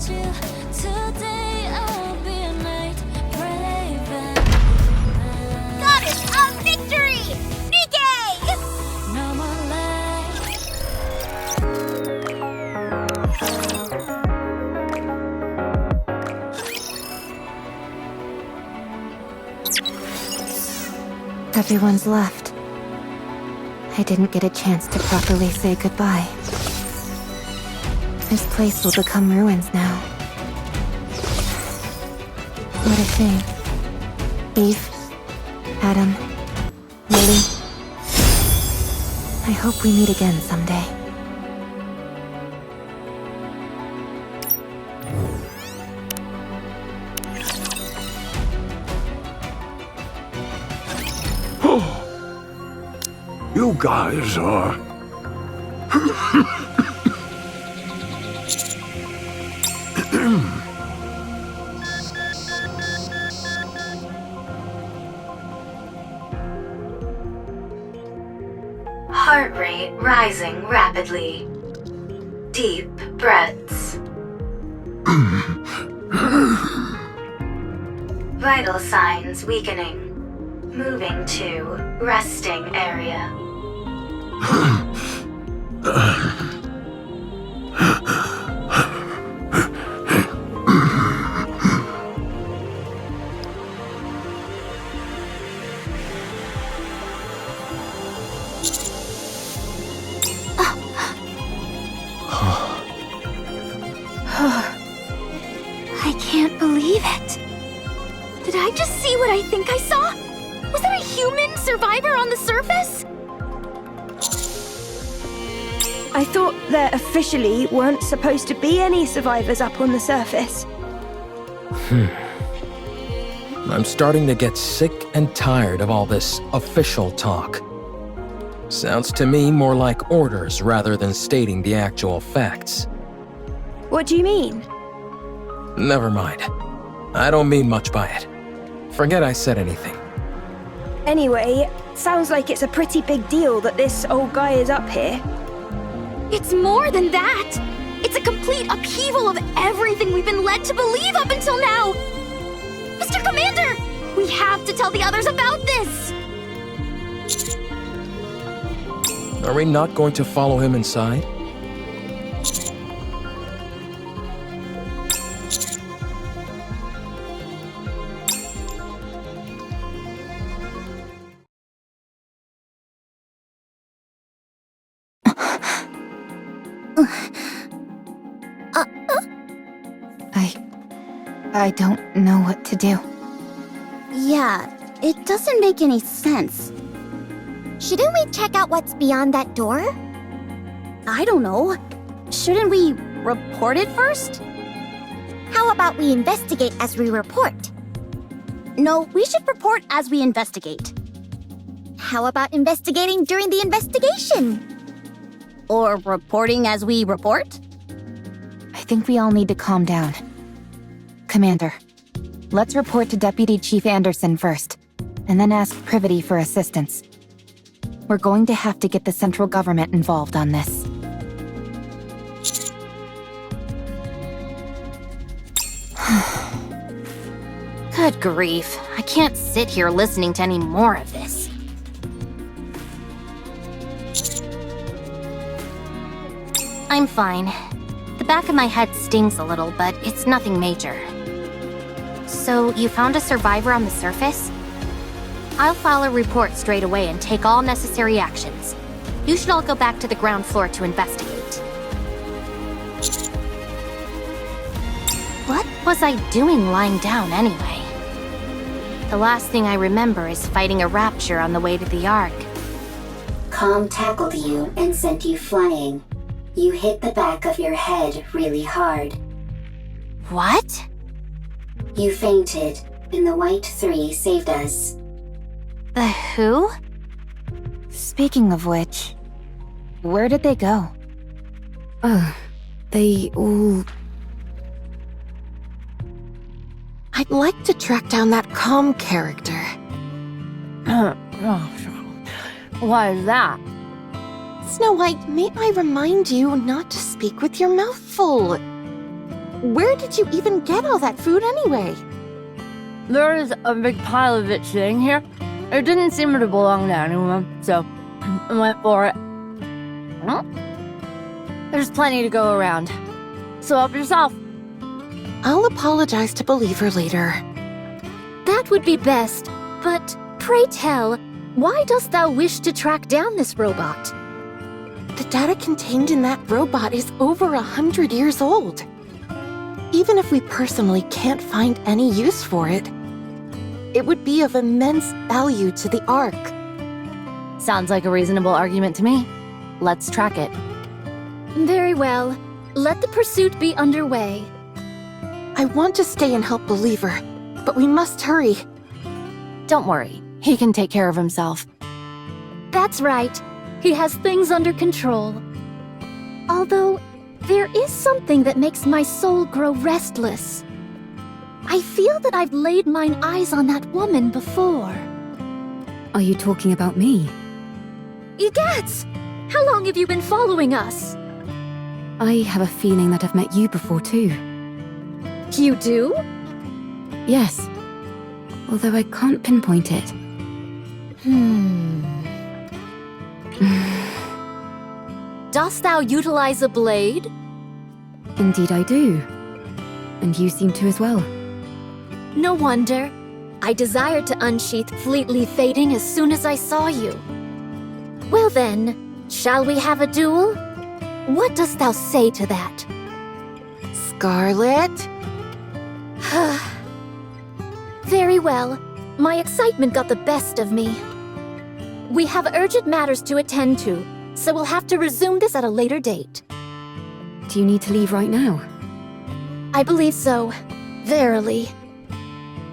you. Today I'll be a knight, brave and Goddess of Victory! NIKKE! no more lies. Everyone's left. I didn't get a chance to properly say goodbye. This place will become ruins now. What a shame. Eve, Adam, Lily. I hope we meet again someday. You guys are... Heart rate rising rapidly. Deep breaths. Vital signs weakening. Moving to resting area. I can't believe it. Did I just see what I think I saw? Was that a human survivor on the surface? I thought there officially weren't supposed to be any survivors up on the surface. I'm starting to get sick and tired of all this official talk. Sounds to me more like orders rather than stating the actual facts. What do you mean? Never mind. I don't mean much by it. Forget I said anything. Anyway, sounds like it's a pretty big deal that this old guy is up here. It's more than that. It's a complete upheaval of everything we've been led to believe up until now. Mr. Commander, we have to tell the others about this. Are we not going to follow him inside? I don't know what to do. Yeah, it doesn't make any sense. Shouldn't we check out what's beyond that door? I don't know. Shouldn't we report it first? How about we investigate as we report? No, we should report as we investigate. How about investigating during the investigation? Or reporting as we report? I think we all need to calm down. Commander, let's report to Deputy Chief Anderson first, and then ask Privity for assistance. We're going to have to get the central government involved on this. Good grief. I can't sit here listening to any more of this. I'm fine. The back of my head stings a little, but it's nothing major. So, you found a survivor on the surface? I'll file a report straight away and take all necessary actions. You should all go back to the ground floor to investigate. What was I doing lying down anyway? The last thing I remember is fighting a rapture on the way to the Ark. Calm tackled you and sent you flying. You hit the back of your head really hard. What? You fainted, and the White Three saved us. The who? Speaking of which, where did they go? They all... I'd like to track down that calm character. Why is that? Snow White, may I remind you not to speak with your mouth full? Where did you even get all that food anyway? There is a big pile of it sitting here. It didn't seem to belong to anyone, so I went for it. Well, there's plenty to go around. So help yourself. I'll apologize to Believer later. That would be best, but pray tell, why dost thou wish to track down this robot? The data contained in that robot is over 100 years old. Even if we personally can't find any use for it, it would be of immense value to the Ark. Sounds like a reasonable argument to me. Let's track it. Very well. Let the pursuit be underway. I want to stay and help Believer, but we must hurry. Don't worry. He can take care of himself. That's right. He has things under control. Although, there is something that makes my soul grow restless. I feel that I've laid mine eyes on that woman before. Are you talking about me? Egats! How long have you been following us? I have a feeling that I've met you before too. You do? Yes. Although I can't pinpoint it. Dost thou utilize a blade? Indeed I do. And you seem to as well. No wonder. I desired to unsheath Fleetly Fading as soon as I saw you. Well then, shall we have a duel? What dost thou say to that? Scarlet? Very well. My excitement got the best of me. We have urgent matters to attend to, so we'll have to resume this at a later date. Do you need to leave right now? I believe so. Verily.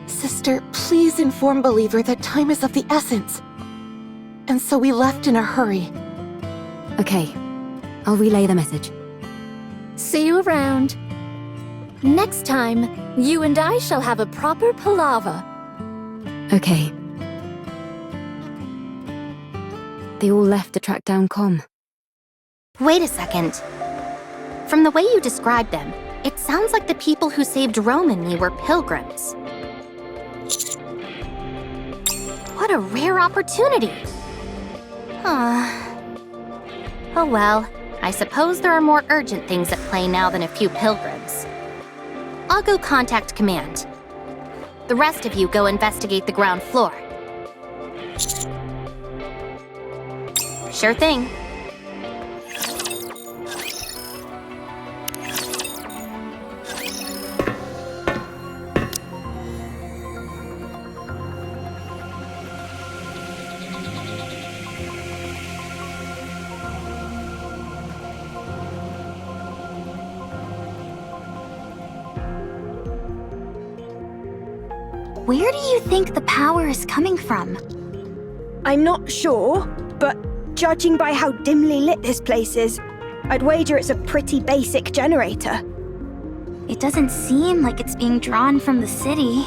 Sister, please inform Believer that time is of the essence. And so we left in a hurry. Okay. I'll relay the message. See you around. Next time, you and I shall have a proper palaver. Okay. They all left to track down Com. Wait a second. From the way you described them, it sounds like the people who saved Rome and me were pilgrims. What a rare opportunity! Oh well, I suppose there are more urgent things at play now than a few pilgrims. I'll go contact command. The rest of you go investigate the ground floor. Sure thing. Where do you think the power is coming from? I'm not sure, but judging by how dimly lit this place is, I'd wager it's a pretty basic generator. It doesn't seem like it's being drawn from the city.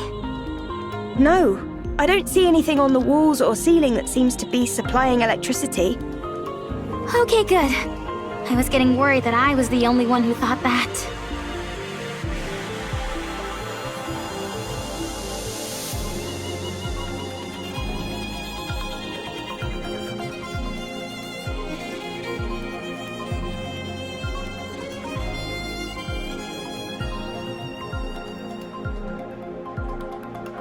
No, I don't see anything on the walls or ceiling that seems to be supplying electricity. Okay, good. I was getting worried that I was the only one who thought that.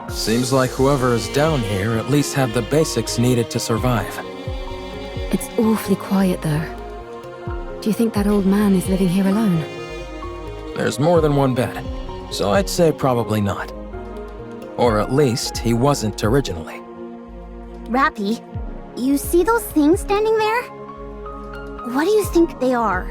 Seems like whoever is down here at least have the basics needed to survive. It's awfully quiet though. Do you think that old man is living here alone? There's more than one bed, so I'd say probably not. Or at least he wasn't originally. Rappy, you see those things standing there? What do you think they are?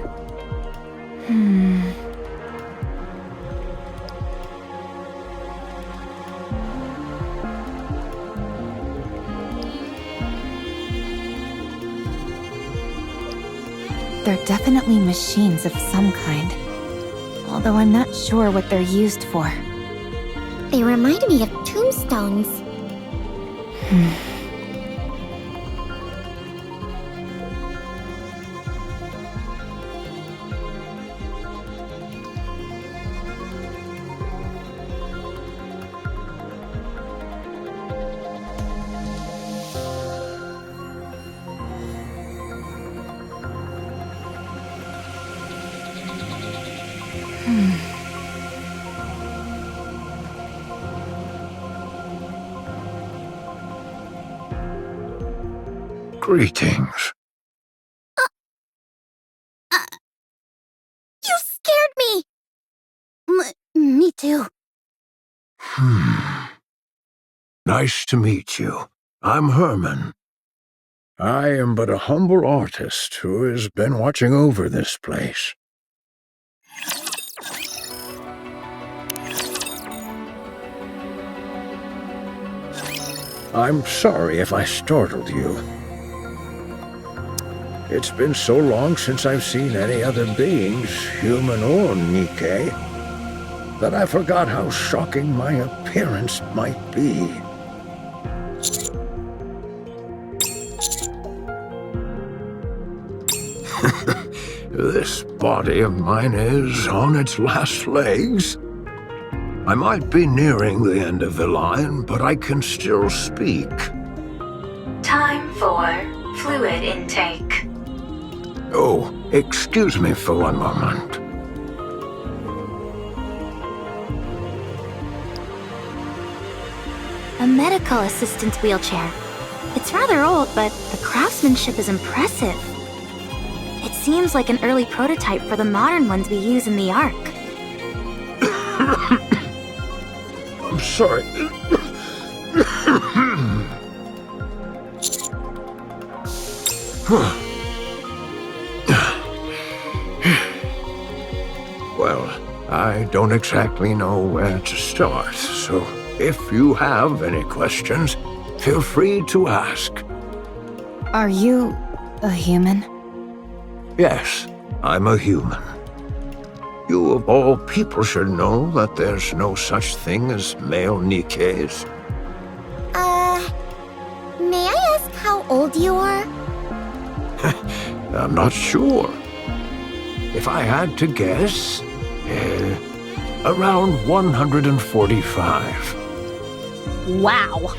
They're definitely machines of some kind. Although I'm not sure what they're used for. They remind me of tombstones. Greetings. You scared me! Me too. Nice to meet you. I'm Herman. I am but a humble artist who has been watching over this place. I'm sorry if I startled you. It's been so long since I've seen any other beings, human or NIKKE, that I forgot how shocking my appearance might be. This body of mine is on its last legs. I might be nearing the end of the line, but I can still speak. Time for fluid intake. Oh, excuse me for one moment. A medical assistant's wheelchair. It's rather old, but the craftsmanship is impressive. It seems like an early prototype for the modern ones we use in the Ark. I'm sorry. Well, I don't exactly know where to start, so if you have any questions, feel free to ask. Are you a human? Yes, I'm a human. You of all people should know that there's no such thing as male NIKKEs. May I ask how old you are? I'm not sure. If I had to guess, around 145. Wow.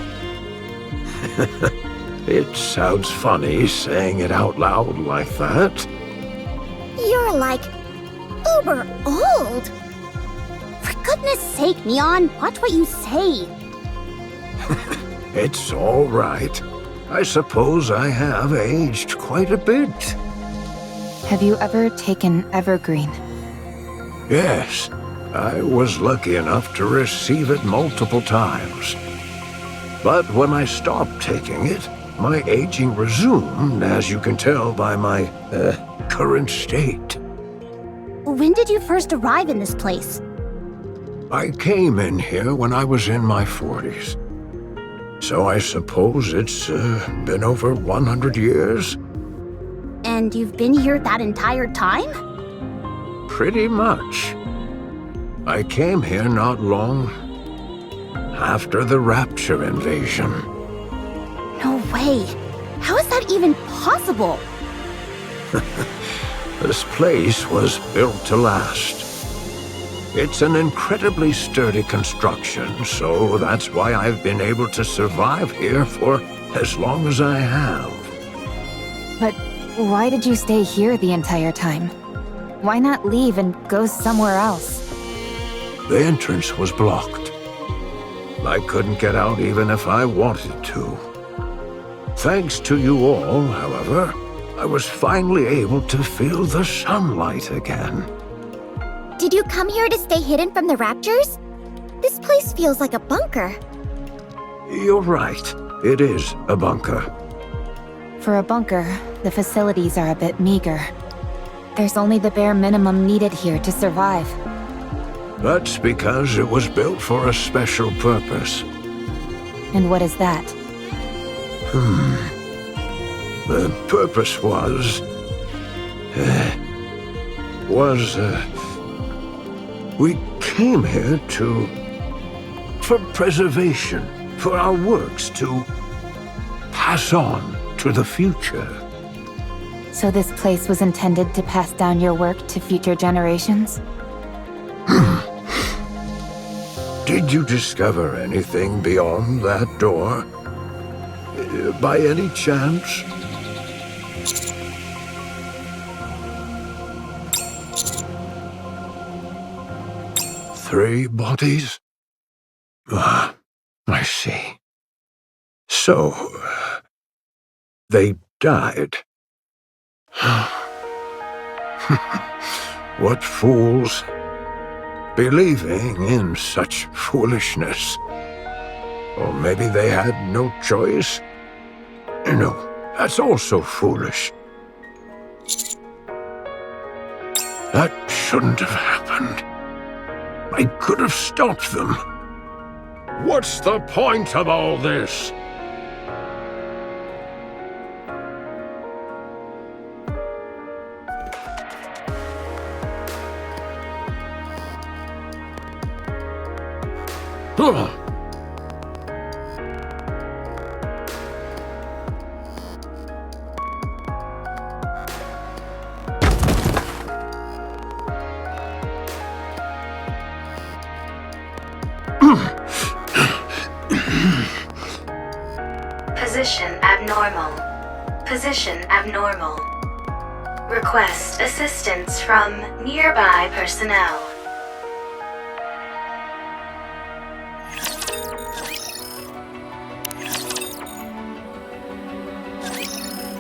It sounds funny saying it out loud like that. You're like uber old. For goodness sake, Neon, watch what you say. It's all right. I suppose I have aged quite a bit. Have you ever taken Evergreen? Yes, I was lucky enough to receive it multiple times. But when I stopped taking it, my aging resumed, as you can tell by my, current state. When did you first arrive in this place? I came in here when I was in my 40s. So I suppose it's been over 100 years? And you've been here that entire time? Pretty much. I came here not long after the Rapture invasion. No way. How is that even possible? This place was built to last. It's an incredibly sturdy construction, so that's why I've been able to survive here for as long as I have. But why did you stay here the entire time? Why not leave and go somewhere else? The entrance was blocked. I couldn't get out even if I wanted to. Thanks to you all, however, I was finally able to feel the sunlight again. Did you come here to stay hidden from the Raptures? This place feels like a bunker. You're right. It is a bunker. For a bunker, the facilities are a bit meager. There's only the bare minimum needed here to survive. That's because it was built for a special purpose. And what is that? The purpose was... we came here for preservation, for our works to pass on to the future. So this place was intended to pass down your work to future generations? Did you discover anything beyond that door? By any chance? 3 bodies? Ah, I see. So, they died. What fools, believing in such foolishness. Or maybe they had no choice? No, that's also foolish. That shouldn't have happened. I could have stopped them. What's the point of all this? Position abnormal. Position abnormal. Request assistance from nearby personnel.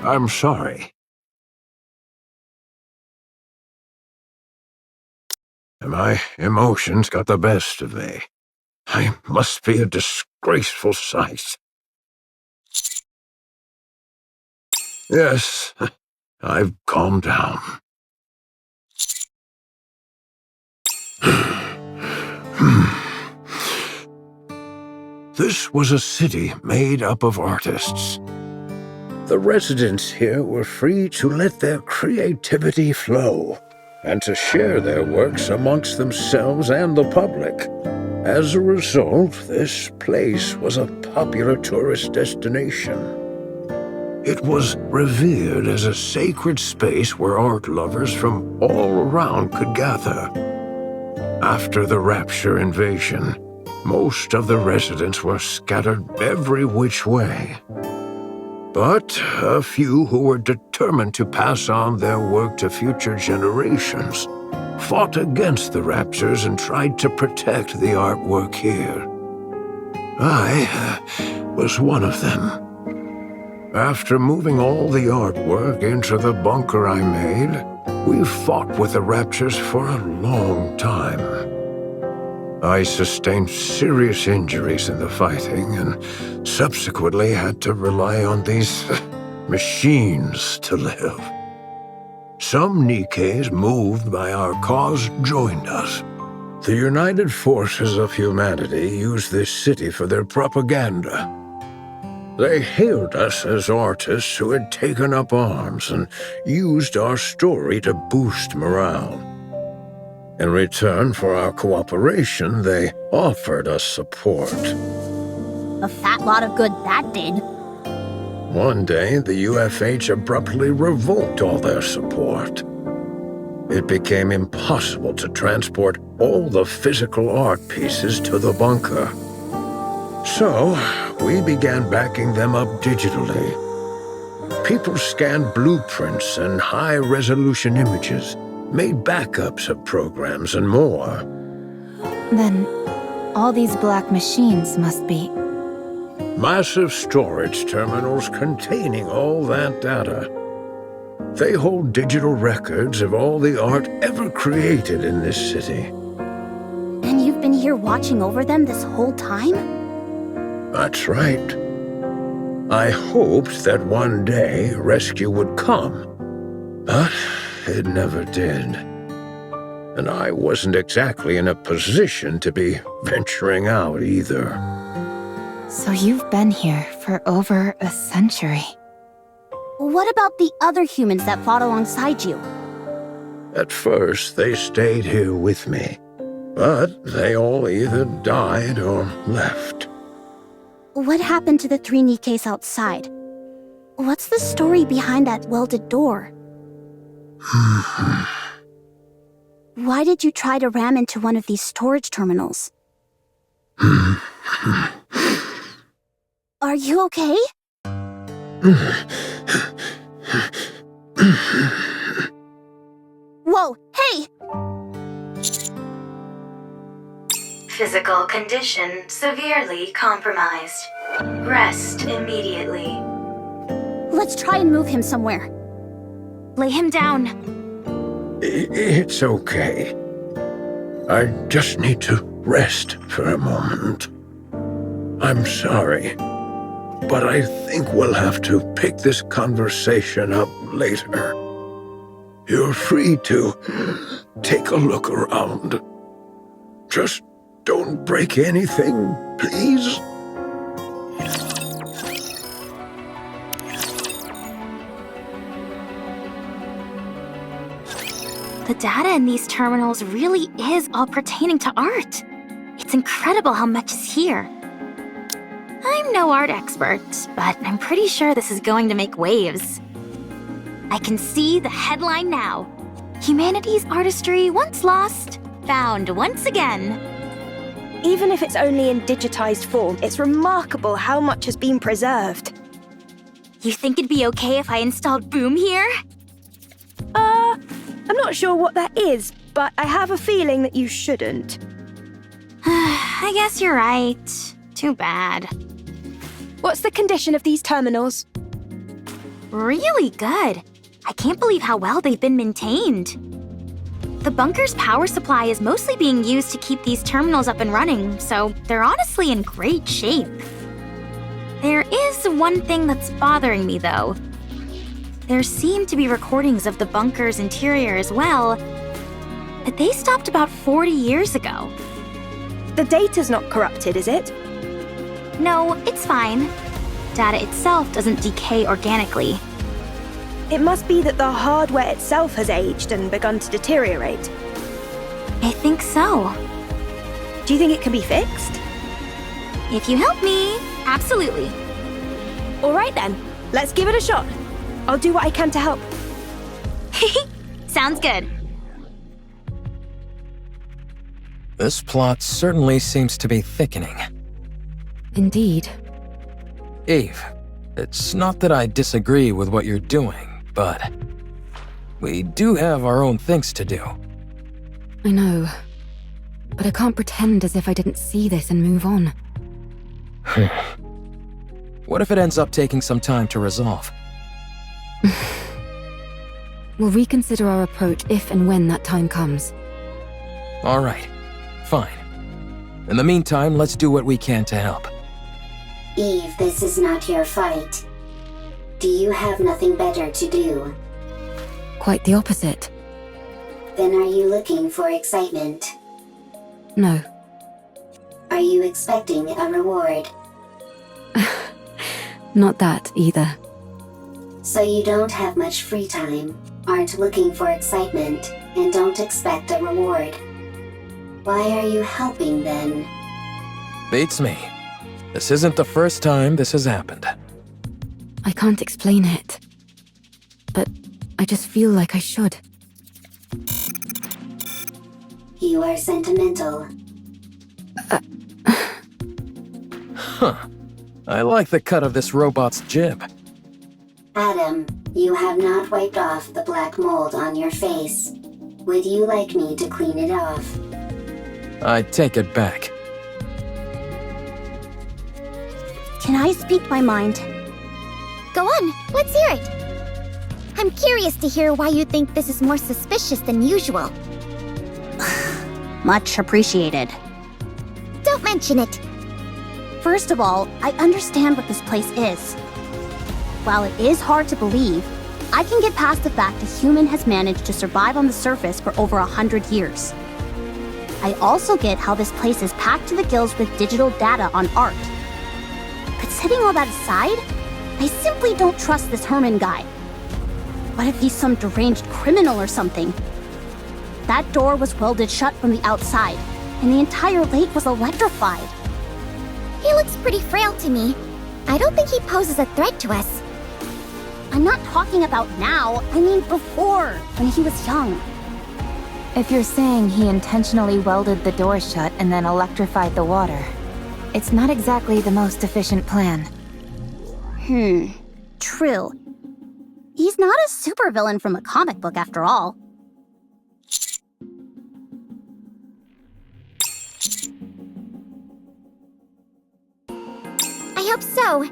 I'm sorry. My emotions got the best of me. I must be a disgraceful sight. Yes, I've calmed down. This was a city made up of artists. The residents here were free to let their creativity flow and to share their works amongst themselves and the public. As a result, this place was a popular tourist destination. It was revered as a sacred space where art lovers from all around could gather. After the Rapture invasion, most of the residents were scattered every which way. But a few who were determined to pass on their work to future generations fought against the Raptures and tried to protect the artwork here. I was one of them. After moving all the artwork into the bunker I made, we fought with the Raptures for a long time. I sustained serious injuries in the fighting and subsequently had to rely on these machines to live. Some NIKKEs moved by our cause joined us. The United Forces of Humanity used this city for their propaganda. They hailed us as artists who had taken up arms and used our story to boost morale. In return for our cooperation, they offered us support. A fat lot of good that did. One day, the UFH abruptly revoked all their support. It became impossible to transport all the physical art pieces to the bunker. So, we began backing them up digitally. People scanned blueprints and high-resolution images, made backups of programs and more. Then, all these black machines must be... Massive storage terminals containing all that data. They hold digital records of all the art ever created in this city. And you've been here watching over them this whole time? That's right. I hoped that one day rescue would come, but it never did. And I wasn't exactly in a position to be venturing out either. So you've been here for over a century. What about the other humans that fought alongside you? At first, they stayed here with me, but they all either died or left. What happened to the 3 NIKKEs outside? What's the story behind that welded door? Why did you try to ram into one of these storage terminals? Are you okay? Whoa, hey! Physical condition severely compromised. Rest immediately. Let's try and move him somewhere. Lay him down. It's okay. I just need to rest for a moment. I'm sorry, but I think we'll have to pick this conversation up later. You're free to take a look around. Just don't break anything, please. The data in these terminals really is all pertaining to art. It's incredible how much is here. I'm no art expert, but I'm pretty sure this is going to make waves. I can see the headline now. Humanity's artistry once lost, found once again. Even if it's only in digitized form, it's remarkable how much has been preserved. You think it'd be okay if I installed Boom here? I'm not sure what that is, but I have a feeling that you shouldn't. I guess you're right. Too bad. What's the condition of these terminals? Really good. I can't believe how well they've been maintained. The bunker's power supply is mostly being used to keep these terminals up and running, so they're honestly in great shape. There is one thing that's bothering me, though. There seem to be recordings of the bunker's interior as well, but they stopped about 40 years ago. The data's not corrupted, is it? No, it's fine. Data itself doesn't decay organically. It must be that the hardware itself has aged and begun to deteriorate. I think so. Do you think it can be fixed? If you help me, absolutely. All right then, let's give it a shot. I'll do what I can to help. Sounds good. This plot certainly seems to be thickening. Indeed. Eve, it's not that I disagree with what you're doing, but we do have our own things to do. I know. But I can't pretend as if I didn't see this and move on. What if it ends up taking some time to resolve? We'll reconsider our approach if and when that time comes. All right, fine. In the meantime, let's do what we can to help. Eve, this is not your fight. Do you have nothing better to do? Quite the opposite. Then are you looking for excitement? No. Are you expecting a reward? Not that either. So you don't have much free time, aren't looking for excitement, and don't expect a reward. Why are you helping then? Beats me. This isn't the first time this has happened. I can't explain it. But I just feel like I should. You are sentimental. Huh. I like the cut of this robot's jib. Adam, you have not wiped off the black mold on your face. Would you like me to clean it off? I take it back. Can I speak my mind? Go on, let's hear it. I'm curious to hear why you think this is more suspicious than usual. Much appreciated. Don't mention it. First of all, I understand what this place is. While it is hard to believe, I can get past the fact a human has managed to survive on the surface for over 100 years. I also get how this place is packed to the gills with digital data on art. But setting all that aside, I simply don't trust this Herman guy. What if he's some deranged criminal or something? That door was welded shut from the outside, and the entire lake was electrified. He looks pretty frail to me. I don't think he poses a threat to us. I'm not talking about now, I mean before, when he was young. If you're saying he intentionally welded the door shut and then electrified the water, it's not exactly the most efficient plan. True. He's not a supervillain from a comic book after all. hope so.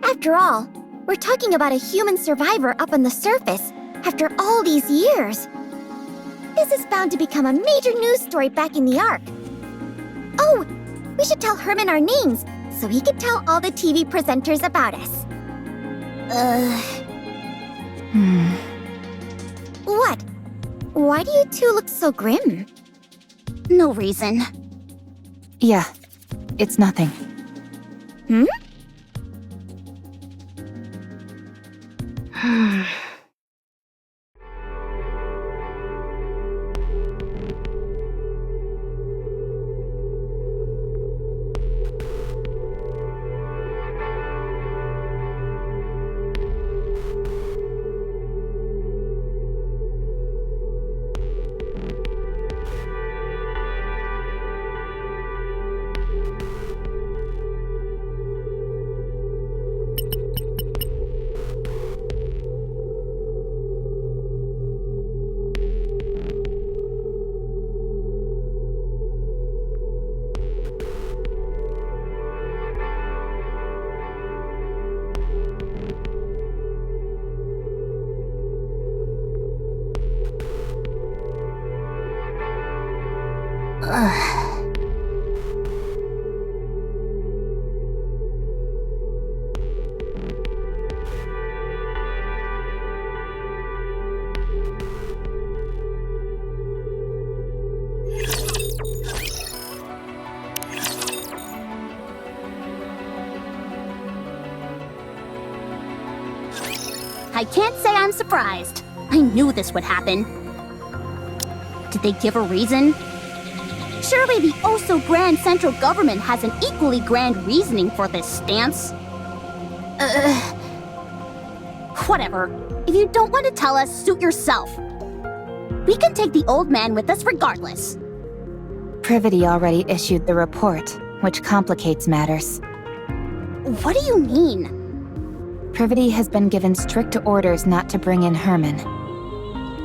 After all, we're talking about a human survivor up on the surface after all these years. This is bound to become a major news story back in the Ark. Oh, we should tell Herman our names so he can tell all the TV presenters about us. What? Why do you two look so grim? No reason. Yeah, it's nothing. Hmm? I can't say I'm surprised. I knew this would happen. Did they give a reason? Surely the oh-so-grand central government has an equally grand reasoning for this stance. Whatever. If you don't want to tell us, suit yourself. We can take the old man with us regardless. Privity already issued the report, which complicates matters. What do you mean? Privity has been given strict orders not to bring in Herman.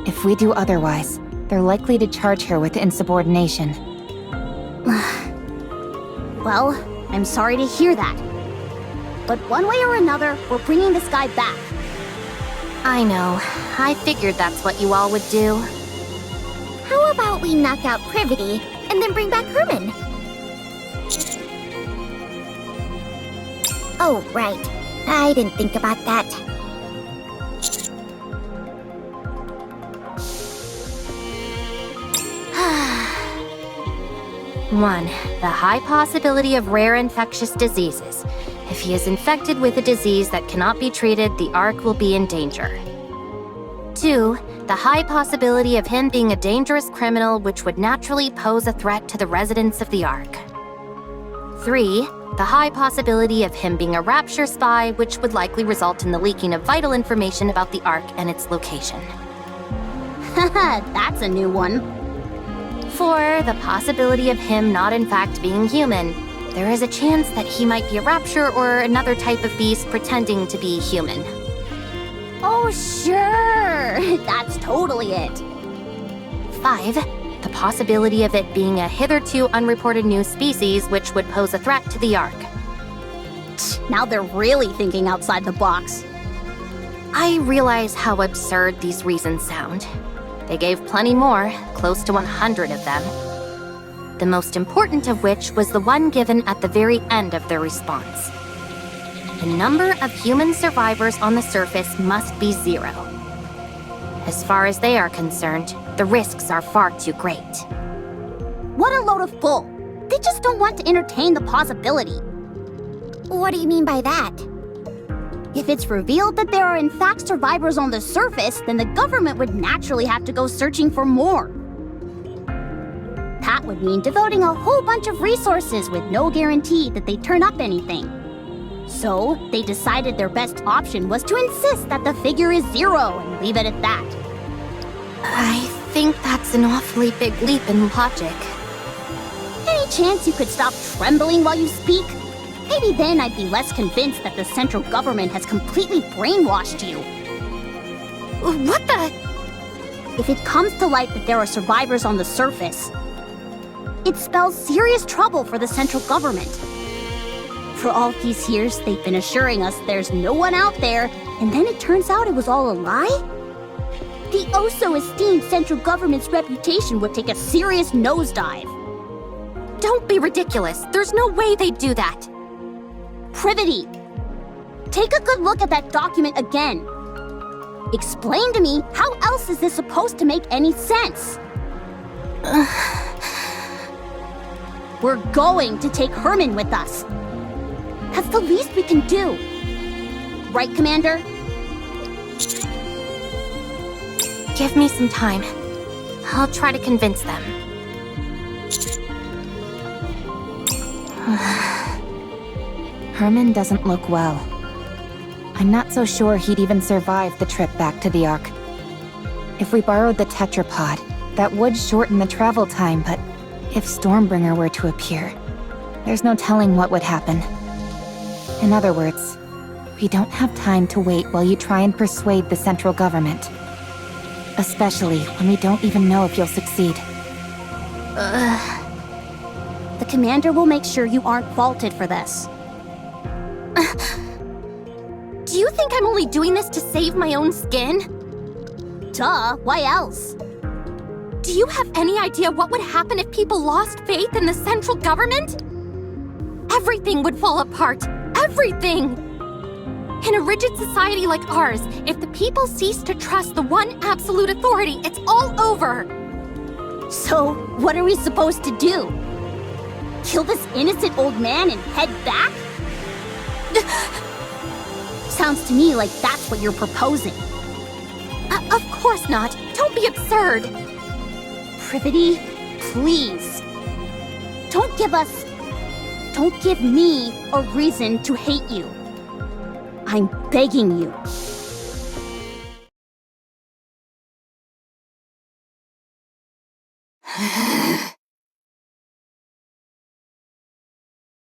If we do otherwise, they're likely to charge her with insubordination. Well, I'm sorry to hear that. But one way or another, we're bringing this guy back. I know. I figured that's what you all would do. How about we knock out Privity and then bring back Herman? Oh, right. I didn't think about that. 1. The high possibility of rare infectious diseases. If he is infected with a disease that cannot be treated, the Ark will be in danger. 2. The high possibility of him being a dangerous criminal which would naturally pose a threat to the residents of the Ark. 3. The high possibility of him being a Rapture spy which would likely result in the leaking of vital information about the Ark and its location. Haha, that's a new one. 4. The possibility of him not in fact being human. There is a chance that he might be a Rapture or another type of beast pretending to be human. Oh, sure! That's totally it. 5. The possibility of it being a hitherto unreported new species which would pose a threat to the Ark. Now they're really thinking outside the box. I realize how absurd these reasons sound. They gave plenty more, close to 100 of them. The most important of which was the one given at the very end of their response. The number of human survivors on the surface must be 0. As far as they are concerned, the risks are far too great. What a load of bull! They just don't want to entertain the possibility. What do you mean by that? If it's revealed that there are in fact survivors on the surface, then the government would naturally have to go searching for more. That would mean devoting a whole bunch of resources with no guarantee that they turn up anything. So, they decided their best option was to insist that the figure is 0 and leave it at that. I think that's an awfully big leap in logic. Any chance you could stop trembling while you speak? Maybe then I'd be less convinced that the central government has completely brainwashed you. What the? If it comes to light that there are survivors on the surface, it spells serious trouble for the central government. For all these years, they've been assuring us there's no one out there, and then it turns out it was all a lie? The oh-so-esteemed central government's reputation would take a serious nosedive. Don't be ridiculous. There's no way they'd do that. Privity! Take a good look at that document again. Explain to me, how else is this supposed to make any sense? We're going to take Herman with us. That's the least we can do. Right, Commander? Give me some time. I'll try to convince them. Herman doesn't look well. I'm not so sure he'd even survive the trip back to the Ark. If we borrowed the tetrapod, that would shorten the travel time, but if Stormbringer were to appear, there's no telling what would happen. In other words, we don't have time to wait while you try and persuade the central government. Especially when we don't even know if you'll succeed. The Commander will make sure you aren't faulted for this. Do you think I'm only doing this to save my own skin? Duh, why else? Do you have any idea what would happen if people lost faith in the central government? Everything would fall apart. Everything! In a rigid society like ours, if the people cease to trust the one absolute authority, it's all over! So, what are we supposed to do? Kill this innocent old man and head back? Sounds to me like that's what you're proposing. Of course not. Don't be absurd. Privity, please. Don't give me a reason to hate you. I'm begging you.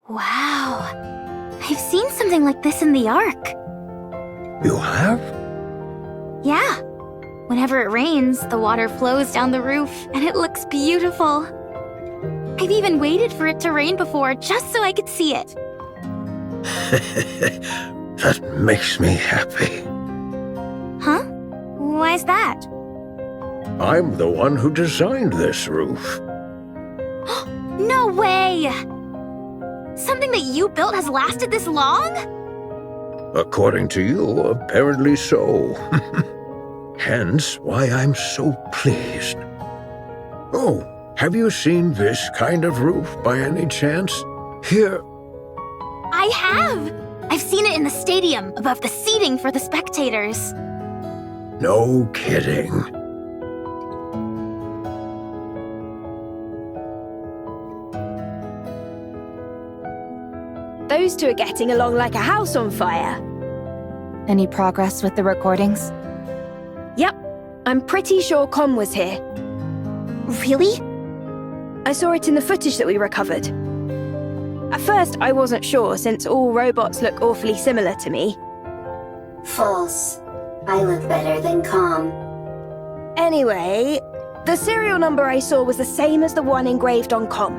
Wow. I've seen something like this in the Ark. You have? Yeah. Whenever it rains, the water flows down the roof, and it looks beautiful. I've even waited for it to rain before, just so I could see it. That makes me happy. Huh? Why's that? I'm the one who designed this roof. No way! Something that you built has lasted this long? According to you, apparently so. Hence why I'm so pleased. Oh, have you seen this kind of roof by any chance? Here. I have! I've seen it in the stadium, above the seating for the spectators. No kidding. Those two are getting along like a house on fire. Any progress with the recordings? Yep, I'm pretty sure Con was here. Really? I saw it in the footage that we recovered. At first, I wasn't sure, since all robots look awfully similar to me. False. I look better than Calm. Anyway, the serial number I saw was the same as the one engraved on Com.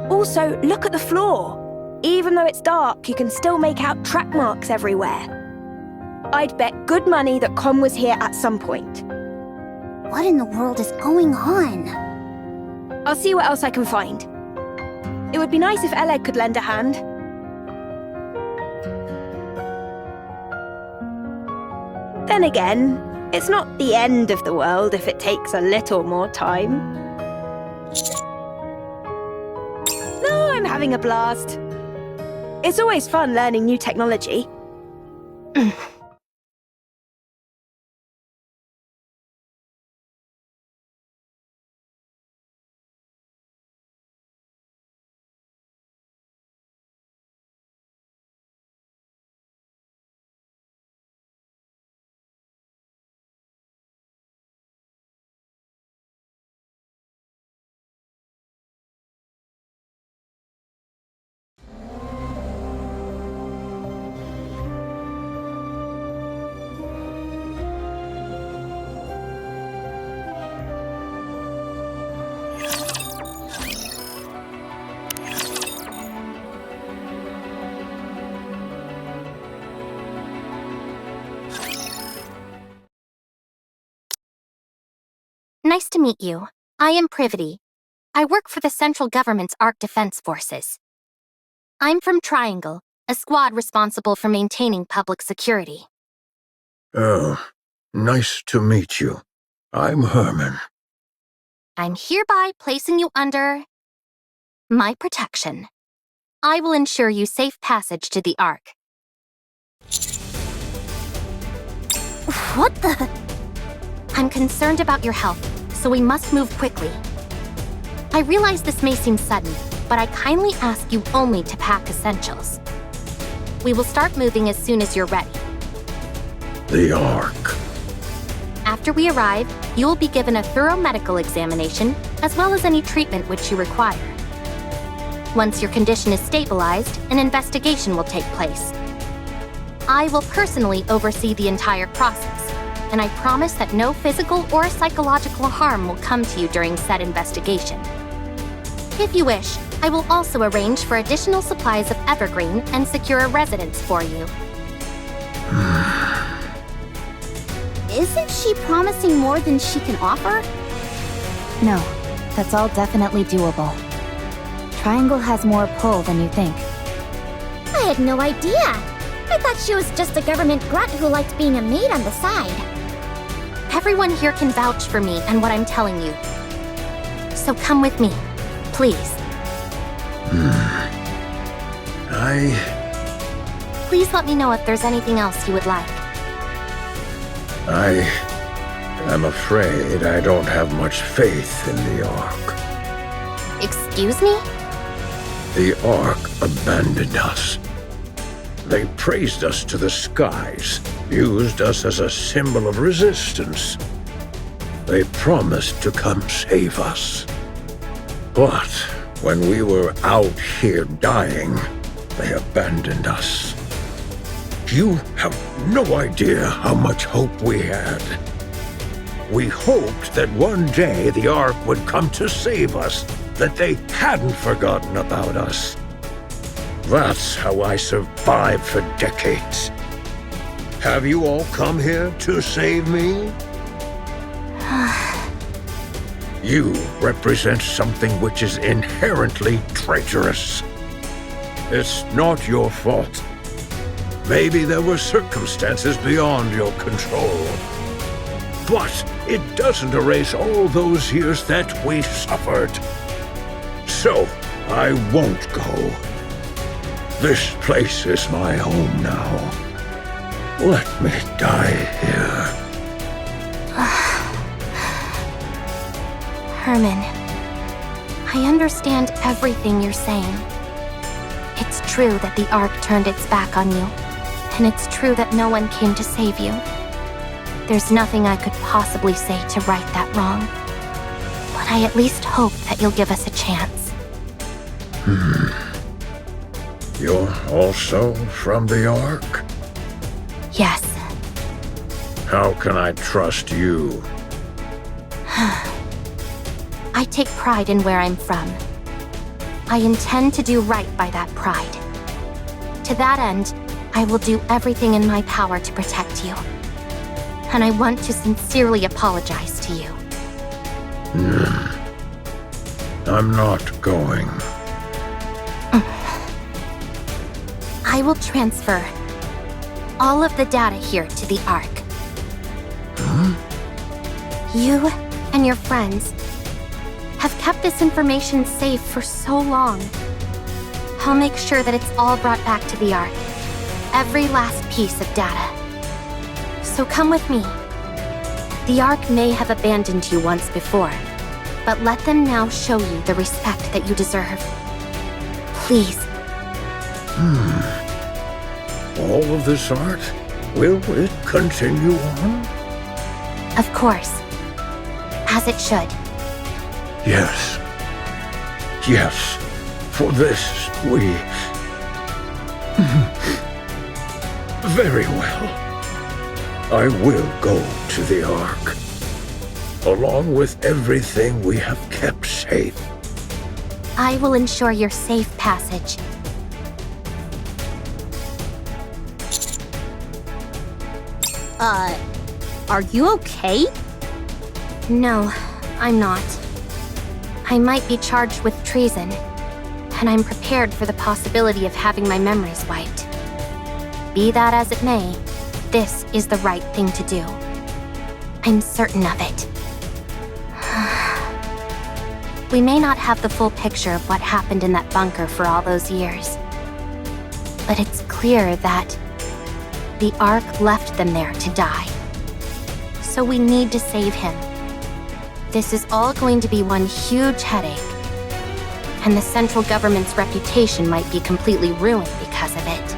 Also, look at the floor. Even though it's dark, you can still make out track marks everywhere. I'd bet good money that Com was here at some point. What in the world is going on? I'll see what else I can find. It would be nice if Eleg could lend a hand. Then again, it's not the end of the world if it takes a little more time. No, I'm having a blast. It's always fun learning new technology. Nice to meet you. I am Privity. I work for the central government's Ark Defense Forces. I'm from Triangle, a squad responsible for maintaining public security. Oh, nice to meet you. I'm Herman. I'm hereby placing you under my protection. I will ensure you safe passage to the Ark. What the? I'm concerned about your health, so we must move quickly. I realize this may seem sudden, but I kindly ask you only to pack essentials. We will start moving as soon as you're ready. The Ark. After we arrive, you will be given a thorough medical examination, as well as any treatment which you require. Once your condition is stabilized, an investigation will take place. I will personally oversee the entire process, and I promise that no physical or psychological harm will come to you during said investigation. If you wish, I will also arrange for additional supplies of evergreen and secure a residence for you. Isn't she promising more than she can offer? No, that's all definitely doable. Triangle has more pull than you think. I had no idea. I thought she was just a government grunt who liked being a maid on the side. Everyone here can vouch for me and what I'm telling you. So come with me, please. Please let me know if there's anything else you would like. I am afraid I don't have much faith in the Ark. Excuse me? The Ark abandoned us. They praised us to the skies, used us as a symbol of resistance. They promised to come save us. But when we were out here dying, they abandoned us. You have no idea how much hope we had. We hoped that one day the Ark would come to save us, that they hadn't forgotten about us. That's how I survived for decades. Have you all come here to save me? You represent something which is inherently traitorous. It's not your fault. Maybe there were circumstances beyond your control. But it doesn't erase all those years that we suffered. So, I won't go. This place is my home now. Let me die here. Herman, I understand everything you're saying. It's true that the Ark turned its back on you, and it's true that no one came to save you. There's nothing I could possibly say to right that wrong, but I at least hope that you'll give us a chance. You're also from the Ark? Yes. How can I trust you? I take pride in where I'm from. I intend to do right by that pride. To that end, I will do everything in my power to protect you. And I want to sincerely apologize to you. I'm not going. I will transfer all of the data here to the Ark. You and your friends have kept this information safe for so long. I'll make sure that it's all brought back to the Ark. Every last piece of data. So come with me. The Ark may have abandoned you once before, but let them now show you the respect that you deserve. Please. All of this art? Will it continue on? Of course. As it should. Yes. Yes. For this, we... Very well. I will go to the Ark. Along with everything we have kept safe. I will ensure your safe passage. Are you okay? No, I'm not. I might be charged with treason, and I'm prepared for the possibility of having my memories wiped. Be that as it may, this is the right thing to do. I'm certain of it. We may not have the full picture of what happened in that bunker for all those years, but it's clear that the Ark left them there to die. So we need to save him. This is all going to be one huge headache, and the central government's reputation might be completely ruined because of it.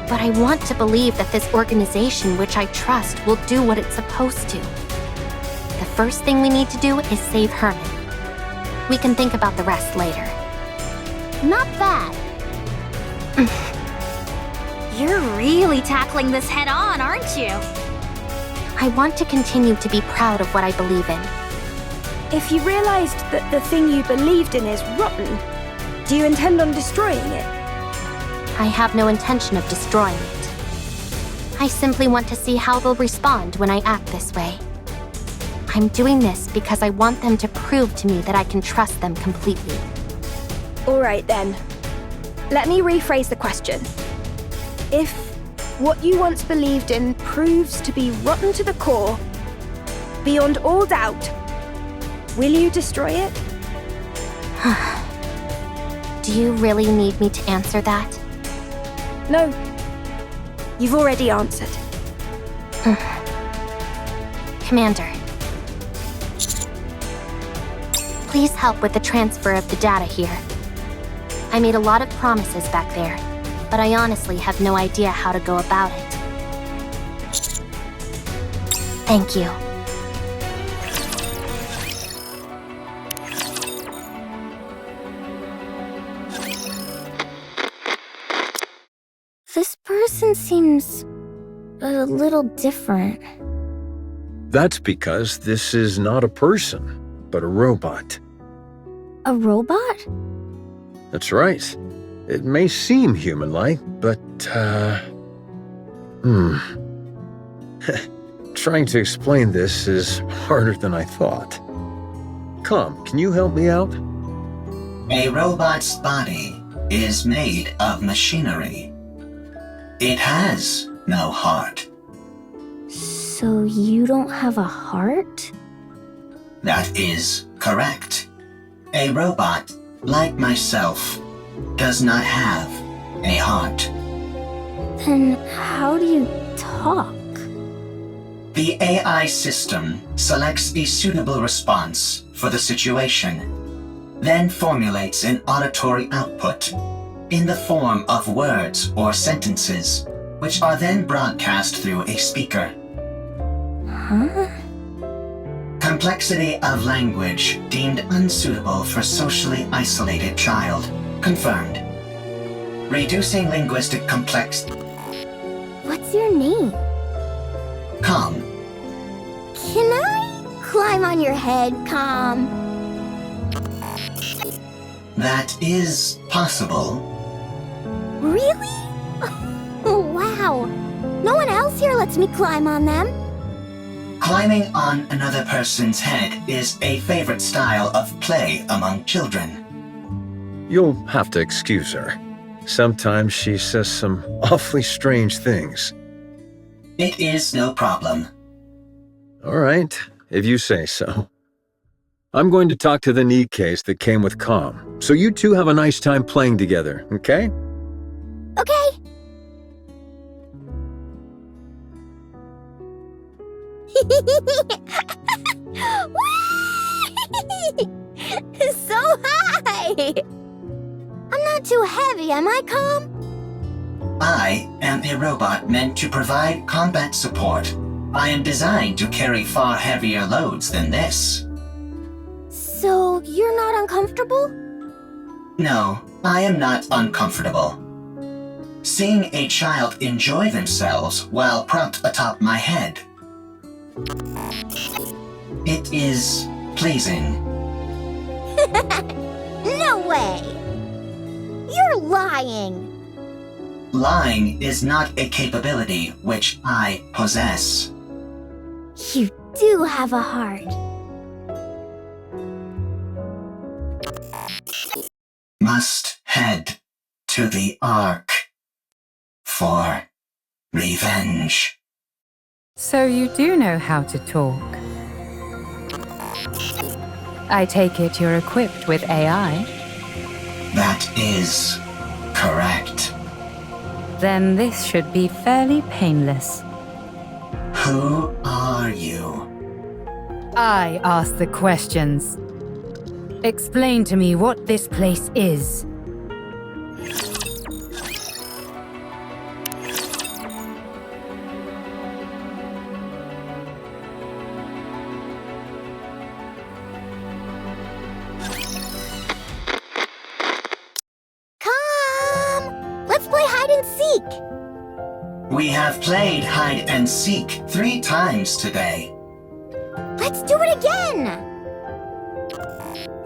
But I want to believe that this organization, which I trust, will do what it's supposed to. The first thing we need to do is save Herman. We can think about the rest later. Not bad. You're really tackling this head on, aren't you? I want to continue to be proud of what I believe in. If you realized that the thing you believed in is rotten, do you intend on destroying it? I have no intention of destroying it. I simply want to see how they'll respond when I act this way. I'm doing this because I want them to prove to me that I can trust them completely. All right then. Let me rephrase the question. If what you once believed in proves to be rotten to the core, beyond all doubt, will you destroy it? Do you really need me to answer that? No. You've already answered. Commander, please help with the transfer of the data here. I made a lot of promises back there, but I honestly have no idea how to go about it. Thank you. This person seems a little different. That's because this is not a person, but a robot. A robot? That's right. It may seem human-like, but, Trying to explain this is harder than I thought. Come, can you help me out? A robot's body is made of machinery. It has no heart. So you don't have a heart? That is correct. A robot, like myself, does not have a heart. Then how do you talk? The AI system selects a suitable response for the situation, then formulates an auditory output in the form of words or sentences, which are then broadcast through a speaker. Huh? Complexity of language deemed unsuitable for socially isolated child. Confirmed. Reducing linguistic complexity. What's your name? Calm. Can I climb on your head, Calm? That is possible. Really? Oh, wow. No one else here lets me climb on them. Climbing on another person's head is a favorite style of play among children. You'll have to excuse her. Sometimes she says some awfully strange things. It is no problem. All right, if you say so. I'm going to talk to the NIKKEs that came with Calm, so you two have a nice time playing together, okay? Okay. So high! I'm not too heavy, am I, Calm? I am a robot meant to provide combat support. I am designed to carry far heavier loads than this. So you're not uncomfortable? No, I am not uncomfortable. Seeing a child enjoy themselves while propped atop my head. It is pleasing. No way! You're lying! Lying is not a capability which I possess. You do have a heart. must head to the Ark for revenge. So you do know how to talk. I take it you're equipped with AI? That is correct. Then this should be fairly painless. Who are you? I ask the questions. Explain to me what this place is. Come! Let's play hide and seek! We have played hide and seek 3 times today. Let's do it again!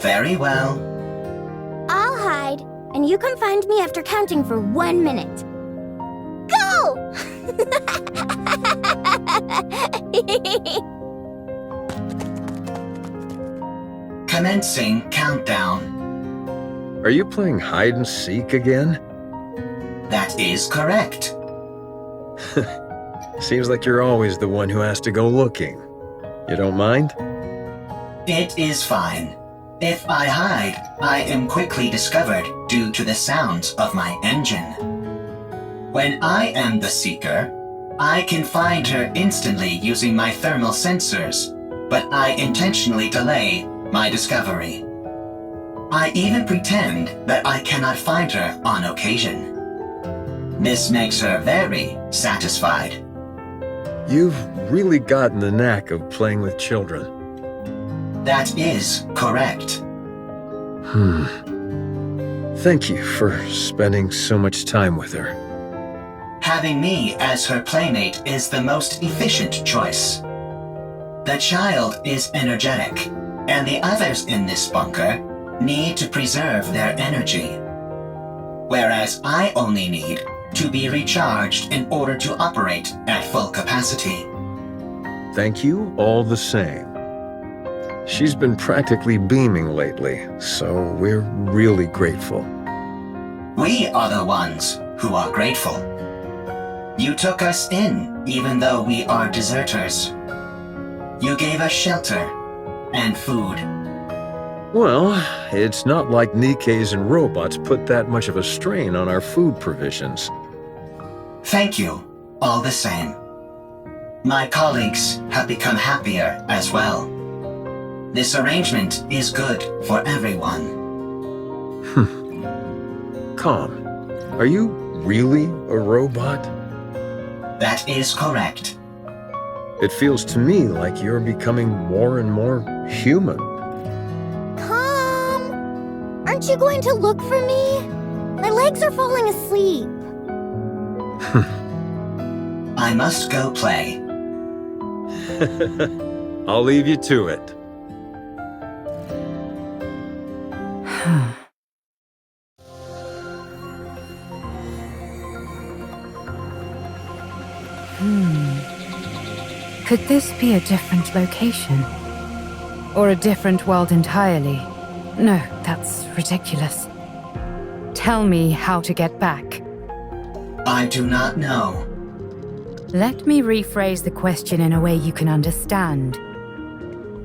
Very well. I'll hide, and you come find me after counting for 1 minute. Go! Commencing countdown. Are you playing hide and seek again? That is correct. Seems like you're always the one who has to go looking. You don't mind? It is fine. If I hide, I am quickly discovered due to the sounds of my engine. When I am the seeker, I can find her instantly using my thermal sensors, but I intentionally delay my discovery. I even pretend that I cannot find her on occasion. This makes her very satisfied. You've really gotten the knack of playing with children. That is correct. Thank you for spending so much time with her. Having me as her playmate is the most efficient choice. The child is energetic, and the others in this bunker need to preserve their energy. Whereas I only need to be recharged in order to operate at full capacity. Thank you all the same. She's been practically beaming lately, so we're really grateful. We are the ones who are grateful. You took us in, even though we are deserters. You gave us shelter and food. Well, it's not like NIKKEs and robots put that much of a strain on our food provisions. Thank you, all the same. My colleagues have become happier as well. This arrangement is good for everyone. Calm. Are you really a robot? That is correct. It feels to me like you're becoming more and more human. Come! Aren't you going to look for me? My legs are falling asleep. I must go play. I'll leave you to it. Could this be a different location? Or a different world entirely? No, that's ridiculous. Tell me how to get back. I do not know. Let me rephrase the question in a way you can understand.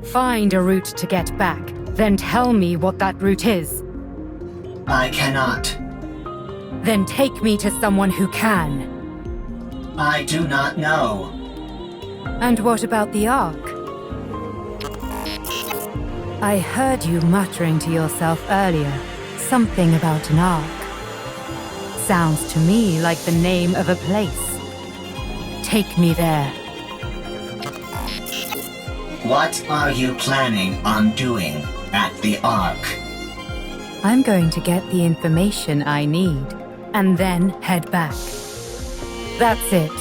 Find a route to get back, then tell me what that route is. I cannot. Then take me to someone who can. I do not know. And what about the Ark? I heard you muttering to yourself earlier, something about an Ark. Sounds to me like the name of a place. Take me there. What are you planning on doing at the Ark? I'm going to get the information I need, and then head back. That's it.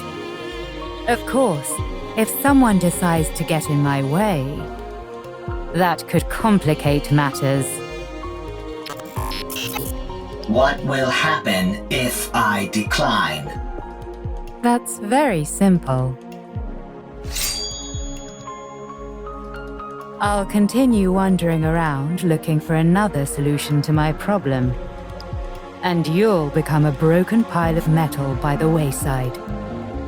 Of course, if someone decides to get in my way, that could complicate matters. What will happen if I decline? That's very simple. I'll continue wandering around looking for another solution to my problem, and you'll become a broken pile of metal by the wayside.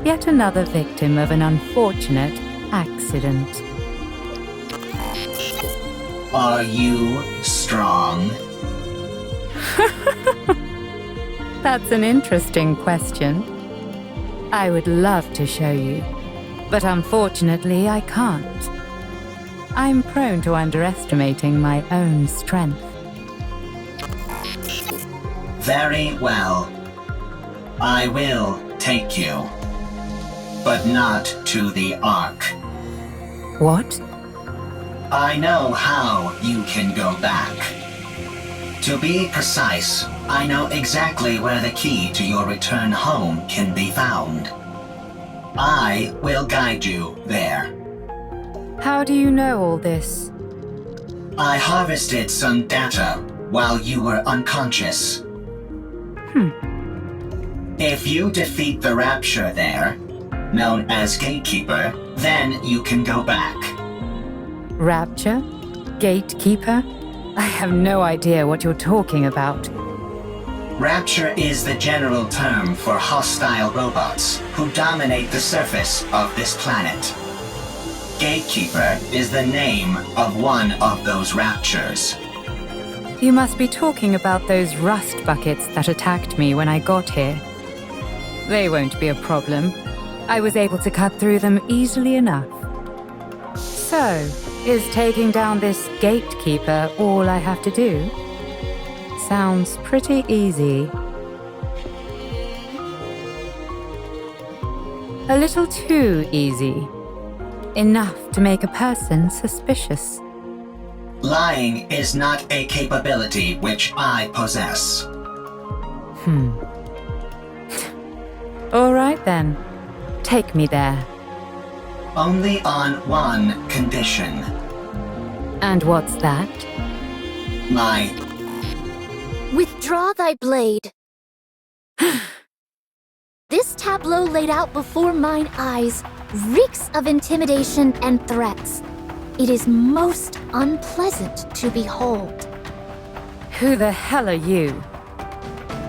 Yet another victim of an unfortunate accident. Are you strong? That's an interesting question. I would love to show you, but unfortunately I can't. I'm prone to underestimating my own strength. Very well. I will take you. But not to the Ark. What? I know how you can go back. To be precise, I know exactly where the key to your return home can be found. I will guide you there. How do you know all this? I harvested some data while you were unconscious. If you defeat the Rapture there, known as Gatekeeper, then you can go back. Rapture? Gatekeeper? I have no idea what you're talking about. Rapture is the general term for hostile robots who dominate the surface of this planet. Gatekeeper is the name of one of those Raptures. You must be talking about those rust buckets that attacked me when I got here. They won't be a problem. I was able to cut through them easily enough. So, is taking down this Gatekeeper all I have to do? Sounds pretty easy. A little too easy. Enough to make a person suspicious. Lying is not a capability which I possess. All right then. Take me there. Only on one condition. And what's that? My... Withdraw thy blade. This tableau laid out before mine eyes reeks of intimidation and threats. It is most unpleasant to behold. Who the hell are you?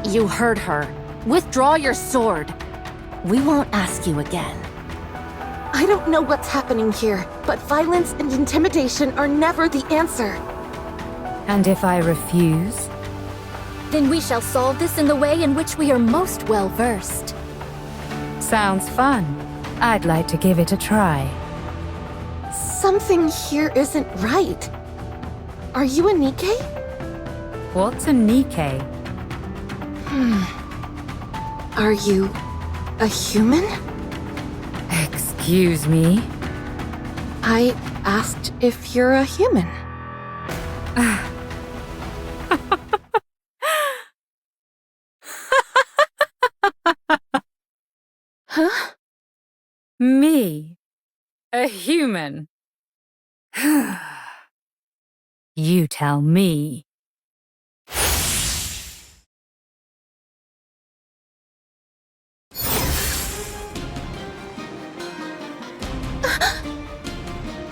You heard her. Withdraw your sword. We won't ask you again. I don't know what's happening here, but violence and intimidation are never the answer. And if I refuse? Then we shall solve this in the way in which we are most well versed. Sounds fun. I'd like to give it a try. Something here isn't right. Are you a NIKKE? What's a NIKKE? Are you a human? Excuse me? I asked if you're a human. Huh? Me? A human? You tell me.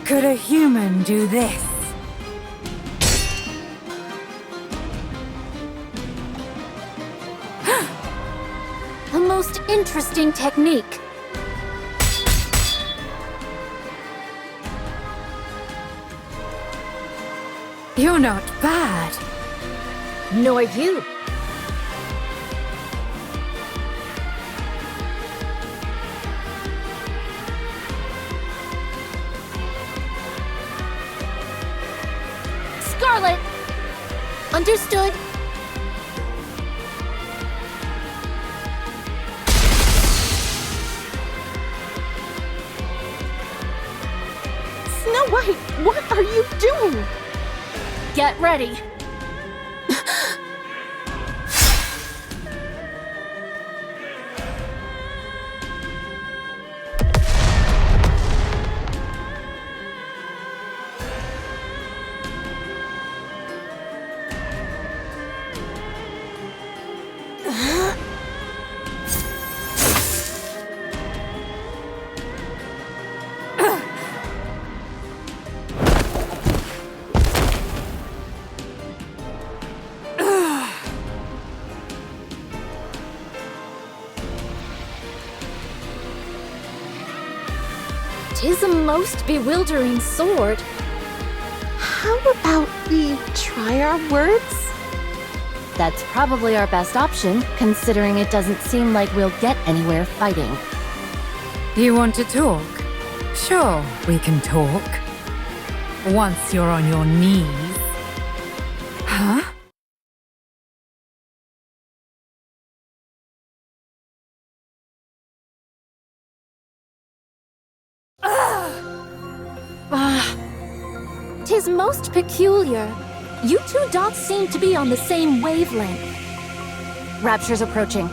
Could a human do this? A most interesting technique. You're not bad. Nor you. Scarlet! Understood. Snow White, what are you doing? Get ready. 'Tis a most bewildering sword. How about we try our words? That's probably our best option, considering it doesn't seem like we'll get anywhere fighting. You want to talk? Sure, we can talk. Once you're on your knees. Huh? Tis most peculiar. You two dots seem to be on the same wavelength. Rapture's approaching.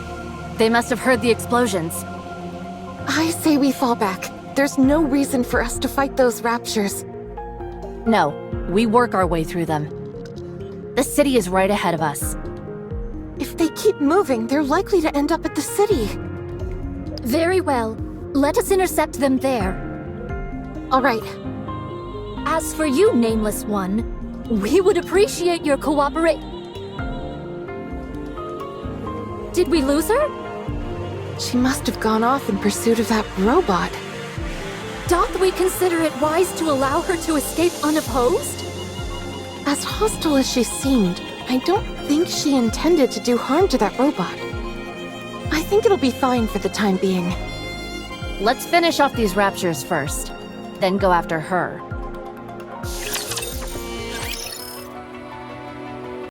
They must have heard the explosions. I say we fall back. There's no reason for us to fight those raptures. No, we work our way through them. The city is right ahead of us. If they keep moving, they're likely to end up at the city. Very well. Let us intercept them there. All right. As for you, Nameless One, we would appreciate your cooperation. Did we lose her? She must have gone off in pursuit of that robot. Doth we consider it wise to allow her to escape unopposed? As hostile as she seemed, I don't think she intended to do harm to that robot. I think it'll be fine for the time being. Let's finish off these raptures first, then go after her.